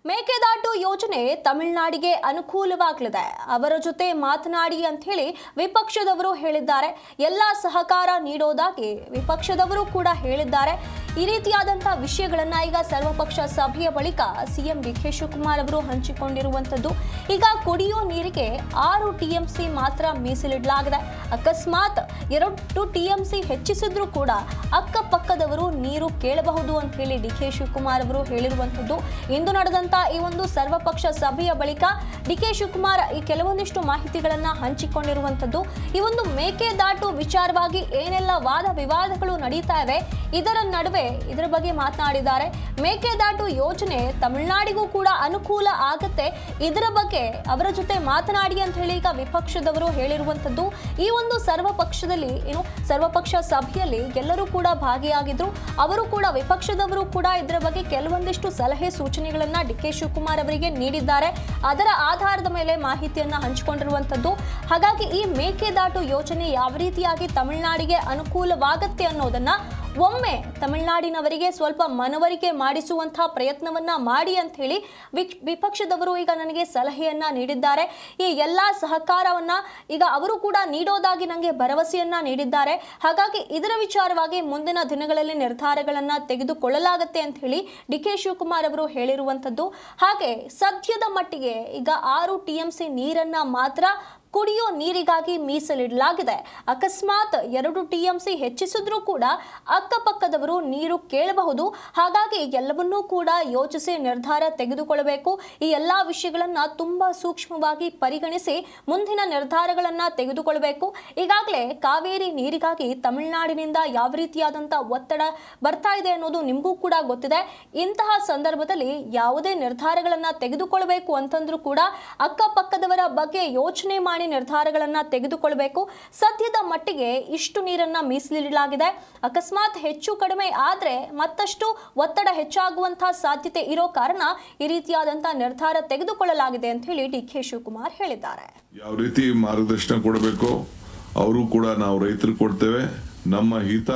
ಮೇಕೆದಾಟು ಯೋಜನೆ ತಮಿಳುನಾಡಿಗೆ ಅನುಕೂಲವಾಗಲಿದೆ. ಅವರ ಜೊತೆ ಮಾತನಾಡಿ ಅಂತ ಹೇಳಿ ವಿಪಕ್ಷದವರು ಹೇಳಿದ್ದಾರೆ. ಎಲ್ಲ ಸಹಕಾರ ನೀಡೋದಾಗಿ ವಿಪಕ್ಷದವರು ಕೂಡ ಹೇಳಿದ್ದಾರೆ. ಈ ರೀತಿಯಾದಂತಹ ವಿಷಯಗಳನ್ನ ಈಗ ಸರ್ವಪಕ್ಷ ಸಭೆಯ ಬಳಿಕ ಸಿಎಂ ಡಿ.ಕೆ. ಶಿವಕುಮಾರ್ ಅವರು ಹಂಚಿಕೊಂಡಿರುವಂತದ್ದು. ಈಗ ಕುಡಿಯೋ ನೀರಿಗೆ 6 ಟಿಎಂಸಿ ಮಾತ್ರ ಮೀಸಲಿಡಲಾಗಿದೆ. ಅಕಸ್ಮಾತ್ 2 ಟಿಎಂಸಿ ಹೆಚ್ಚಿಸಿದ್ರೂ ಕೂಡ ಅಕ್ಕಪಕ್ಕದವರು ನೀರು ಕೇಳಬಹುದು ಅಂತ ಹೇಳಿ ಡಿ.ಕೆ. ಶಿವಕುಮಾರ್ ಅವರು ಹೇಳಿರುವಂತದ್ದು. ಇಂದು ನಡೆದಂತ ಈ ಒಂದು ಸರ್ವಪಕ್ಷ ಸಭೆಯ ಬಳಿಕ ಡಿ.ಕೆ. ಶಿವಕುಮಾರ್ ಈ ಕೆಲವೊಂದಿಷ್ಟು ಮಾಹಿತಿಗಳನ್ನ ಹಂಚಿಕೊಂಡಿರುವಂತದ್ದು. ಈ ಒಂದು ಮೇಕೆದಾಟು ವಿಚಾರವಾಗಿ ಏನೆಲ್ಲ ವಾದ ವಿವಾದಗಳು ನಡೀತಾ ಇವೆ, ಇದರ ಬಗ್ಗೆ ಮಾತನಾಡಿದ್ದಾರೆ. ಮೇಕೆದಾಟು ಯೋಜನೆ ತಮಿಳುನಾಡಿಗೂ ಕೂಡ ಅನುಕೂಲ ಆಗುತ್ತೆ, ಇದರ ಬಗ್ಗೆ ಅವರ ಜೊತೆ ಮಾತನಾಡಿ ಅಂತ ಹೇಳಿ ಈಗ ವಿಪಕ್ಷದವರು ಹೇಳಿರುವಂತದ್ದು. ಈ ಒಂದು ಸರ್ವಪಕ್ಷ ಸಭೆಯಲ್ಲಿ ಎಲ್ಲರೂ ಕೂಡ ಭಾಗಿಯಾಗಿದ್ರು. ಅವರು ಕೂಡ ವಿಪಕ್ಷದವರು ಕೂಡ ಇದರ ಬಗ್ಗೆ ಕೆಲವೊಂದಿಷ್ಟು ಸಲಹೆ ಸೂಚನೆಗಳನ್ನ ಡಿ.ಕೆ. ಶಿವಕುಮಾರ್ ಅವರಿಗೆ ನೀಡಿದ್ದಾರೆ. ಅದರ ಆಧಾರದ ಮೇಲೆ ಮಾಹಿತಿಯನ್ನ ಹಂಚಿಕೊಂಡಿರುವಂತದ್ದು. ಹಾಗಾಗಿ ಈ ಮೇಕೆದಾಟು ಯೋಜನೆ ಯಾವ ರೀತಿಯಾಗಿ ತಮಿಳುನಾಡಿಗೆ ಅನುಕೂಲವಾಗುತ್ತೆ ಅನ್ನೋದನ್ನ ಒಮ್ಮೆ ತಮಿಳುನಾಡಿನವರಿಗೆ ಸ್ವಲ್ಪ ಮನವರಿಕೆ ಮಾಡಿಸುವಂತಹ ಪ್ರಯತ್ನವನ್ನ ಮಾಡಿ ಅಂತ ಹೇಳಿ ವಿಪಕ್ಷದವರು ಈಗ ನನಗೆ ಸಲಹೆಯನ್ನ ನೀಡಿದ್ದಾರೆ. ಈ ಎಲ್ಲಾ ಸಹಕಾರವನ್ನ ಈಗ ಅವರು ಕೂಡ ನೀಡೋದಾಗಿ ನನಗೆ ಭರವಸೆಯನ್ನ ನೀಡಿದ್ದಾರೆ. ಹಾಗಾಗಿ ಇದರ ವಿಚಾರವಾಗಿ ಮುಂದಿನ ದಿನಗಳಲ್ಲಿ ನಿರ್ಧಾರಗಳನ್ನ ತೆಗೆದುಕೊಳ್ಳಲಾಗುತ್ತೆ ಅಂತ ಹೇಳಿ ಡಿ.ಕೆ. ಶಿವಕುಮಾರ್ ಅವರು ಹೇಳಿರುವಂತದ್ದು. ಹಾಗೆ ಸದ್ಯದ ಮಟ್ಟಿಗೆ ಈಗ 6 ಟಿಎಂಸಿ ನೀರನ್ನ ಮಾತ್ರ ಕುಡಿಯೋ ನೀರಿಗಾಗಿ ಮೀಸಲಿಡಲಾಗಿದೆ. ಅಕಸ್ಮಾತ್ 2 ಟಿಎಂಸಿ ಹೆಚ್ಚಿಸಿದ್ರೂ ಕೂಡ ಅಕ್ಕಪಕ್ಕದವರು ನೀರು ಕೇಳಬಹುದು. ಹಾಗಾಗಿ ಎಲ್ಲವನ್ನೂ ಕೂಡ ಯೋಚಿಸಿ ನಿರ್ಧಾರ ತೆಗೆದುಕೊಳ್ಳಬೇಕು. ಈ ಎಲ್ಲಾ ವಿಷಯಗಳನ್ನ ತುಂಬಾ ಸೂಕ್ಷ್ಮವಾಗಿ ಪರಿಗಣಿಸಿ ಮುಂದಿನ ನಿರ್ಧಾರಗಳನ್ನ ತೆಗೆದುಕೊಳ್ಳಬೇಕು. ಈಗಾಗಲೇ ಕಾವೇರಿ ನೀರಿಗಾಗಿ ತಮಿಳುನಾಡಿನಿಂದ ಯಾವ ರೀತಿಯಾದಂತಹ ಒತ್ತಡ ಬರ್ತಾ ಇದೆ ಅನ್ನೋದು ನಿಮಗೂ ಕೂಡ ಗೊತ್ತಿದೆ. ಇಂತಹ ಸಂದರ್ಭದಲ್ಲಿ ಯಾವುದೇ ನಿರ್ಧಾರಗಳನ್ನ ತೆಗೆದುಕೊಳ್ಳಬೇಕು ಅಂತಂದ್ರೂ ಕೂಡ ಅಕ್ಕಪಕ್ಕದವರ ಬಗ್ಗೆ ಯೋಚನೆ ಮಾಡಿ ನಿರ್ಧಾರಗಳನ್ನ ತೆಗೆದುಕೊಳ್ಳಬೇಕು. ಸದ್ಯದ ಮಟ್ಟಿಗೆ ಇಷ್ಟು ನೀರನ್ನ ಮೀಸಲಿಡಲಾಗಿದೆ. ಅಕಸ್ಮಾತ್ ಹೆಚ್ಚು ಕಡಿಮೆ ಆದ್ರೆ ಮತ್ತಷ್ಟು ಒತ್ತಡ ಹೆಚ್ಚಾಗುವಂತಹ ಸಾಧ್ಯತೆ ಇರೋ ಕಾರಣ ಈ ರೀತಿಯಾದಂತಹ ನಿರ್ಧಾರ ತೆಗೆದುಕೊಳ್ಳಲಾಗಿದೆ ಅಂತ ಹೇಳಿ ಡಿ.ಕೆ. ಶಿವಕುಮಾರ್ ಹೇಳಿದ್ದಾರೆ. ಯಾವ ರೀತಿ ಮಾರ್ಗದರ್ಶನ ಕೊಡಬೇಕು ಅವರು ಕೂಡ ನಾವು ರೈತರು ಕೊಡ್ತೇವೆ. ನಮ್ಮ ಹಿತ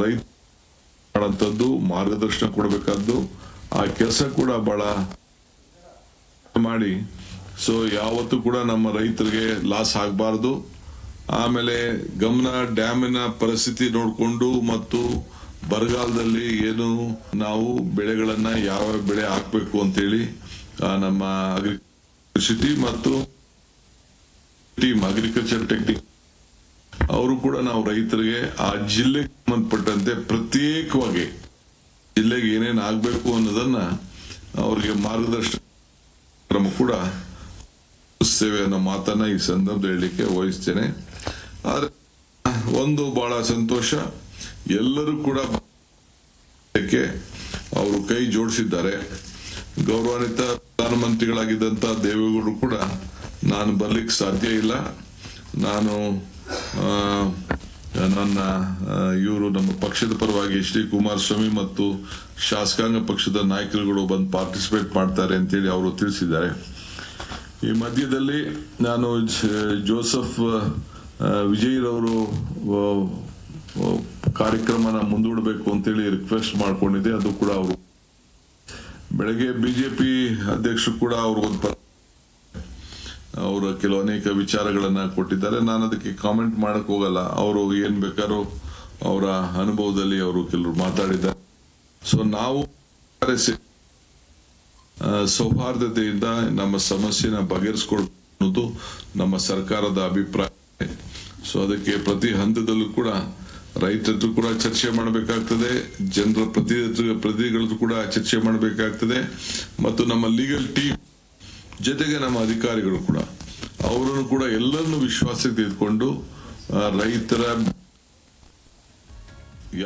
ರೈತ ಮಾಡಂತದ್ದು ಮಾರ್ಗದರ್ಶನ ಕೊಡಬೇಕಾದ್ದು ಆ ಕೆಲಸ ಕೂಡ ಬಹಳ ಮಾಡಿ. ಸೊ ಯಾವತ್ತೂ ಕೂಡ ನಮ್ಮ ರೈತರಿಗೆ ಲಾಸ್ ಆಗಬಾರ್ದು. ಆಮೇಲೆ ಡ್ಯಾಮಿನ ಪರಿಸ್ಥಿತಿ ನೋಡಿಕೊಂಡು ಮತ್ತು ಬರಗಾಲದಲ್ಲಿ ಏನು ನಾವು ಬೆಳೆಗಳನ್ನ ಯಾವ ಬೆಳೆ ಹಾಕ್ಬೇಕು ಅಂತೇಳಿ ನಮ್ಮ ಕೃಷಿ ಮತ್ತು ಅಗ್ರಿಕಲ್ಚರ್ ಟೆಕ್ನಿಕ್ ಅವರು ಕೂಡ ನಾವು ರೈತರಿಗೆ ಆ ಜಿಲ್ಲೆಗೆ ಸಂಬಂಧಪಟ್ಟಂತೆ ಪ್ರತ್ಯೇಕವಾಗಿ ಜಿಲ್ಲೆಗೆ ಏನೇನು ಆಗ್ಬೇಕು ಅನ್ನೋದನ್ನ ಅವ್ರಿಗೆ ಮಾರ್ಗದರ್ಶನ ಕ್ರಮ ಕೂಡ ಸೇವೆ ಅನ್ನೋ ಮಾತನ್ನ ಈ ಸಂದರ್ಭದಲ್ಲಿ ಹೇಳಲಿಕ್ಕೆ ವಹಿಸ್ತೇನೆ. ಆದ್ರೆ ಒಂದು ಬಹಳ ಸಂತೋಷ, ಎಲ್ಲರೂ ಕೂಡ ಅವರು ಕೈ ಜೋಡಿಸಿದ್ದಾರೆ. ಗೌರವಾನ್ವಿತ ಪ್ರಧಾನಮಂತ್ರಿಗಳಾಗಿದ್ದಂತ ದೇವೇಗೌಡರು ಕೂಡ ನಾನು ಬರ್ಲಿಕ್ಕೆ ಸಾಧ್ಯ ಇಲ್ಲ, ನಾನು ನಮ್ಮ ಪಕ್ಷದ ಪರವಾಗಿ ಎಚ್.ಡಿ. ಕುಮಾರಸ್ವಾಮಿ ಮತ್ತು ಶಾಸಕಾಂಗ ಪಕ್ಷದ ನಾಯಕರುಗಳು ಬಂದು ಪಾರ್ಟಿಸಿಪೇಟ್ ಮಾಡ್ತಾರೆ ಅಂತೇಳಿ ಅವರು ತಿಳಿಸಿದ್ದಾರೆ. ಈ ಮಧ್ಯದಲ್ಲಿ ನಾನು ಜೋಸೆಫ್ ವಿಜಯ್ರವರು ಕಾರ್ಯಕ್ರಮನ ಮುಂದೂಡಬೇಕು ಅಂತೇಳಿ ರಿಕ್ವೆಸ್ಟ್ ಮಾಡ್ಕೊಂಡಿದ್ದೆ. ಅದು ಕೂಡ ಅವರು ಬೆಳಗ್ಗೆ ಬಿಜೆಪಿ ಅಧ್ಯಕ್ಷರು ಕೂಡ ಅವರು ಅನೇಕ ವಿಚಾರಗಳನ್ನ ಕೊಟ್ಟಿದ್ದಾರೆ. ನಾನು ಅದಕ್ಕೆ ಕಾಮೆಂಟ್ ಮಾಡಕ್ ಹೋಗಲ್ಲ. ಅವರು ಏನ್ ಬೇಕಾರೋ ಅವರ ಅನುಭವದಲ್ಲಿ ಅವರು ಕೆಲವರು ಮಾತಾಡಿದ್ದಾರೆ. ಸೊ ನಾವು ಸೌಹಾರ್ದತೆಯಿಂದ ನಮ್ಮ ಸಮಸ್ಯೆನ ಬಗೆಹರಿಸಿಕೊಳ್ಳೋದು ನಮ್ಮ ಸರ್ಕಾರದ ಅಭಿಪ್ರಾಯ. ಸೊ ಅದಕ್ಕೆ ಪ್ರತಿ ಹಂತದಲ್ಲೂ ಕೂಡ ರೈತರು ಕೂಡ ಚರ್ಚೆ ಮಾಡಬೇಕಾಗ್ತದೆ, ಜನರ ಪ್ರತಿನಿಧಿಗಳು ಕೂಡ ಚರ್ಚೆ ಮಾಡಬೇಕಾಗ್ತದೆ, ಮತ್ತು ನಮ್ಮ ಲೀಗಲ್ ಟೀಮ್ ಜೊತೆಗೆ ನಮ್ಮ ಅಧಿಕಾರಿಗಳು ಕೂಡ ಅವರನ್ನು ಕೂಡ ಎಲ್ಲರನ್ನು ವಿಶ್ವಾಸಕ್ಕೆ ತೆಗೆದುಕೊಂಡು ರೈತರ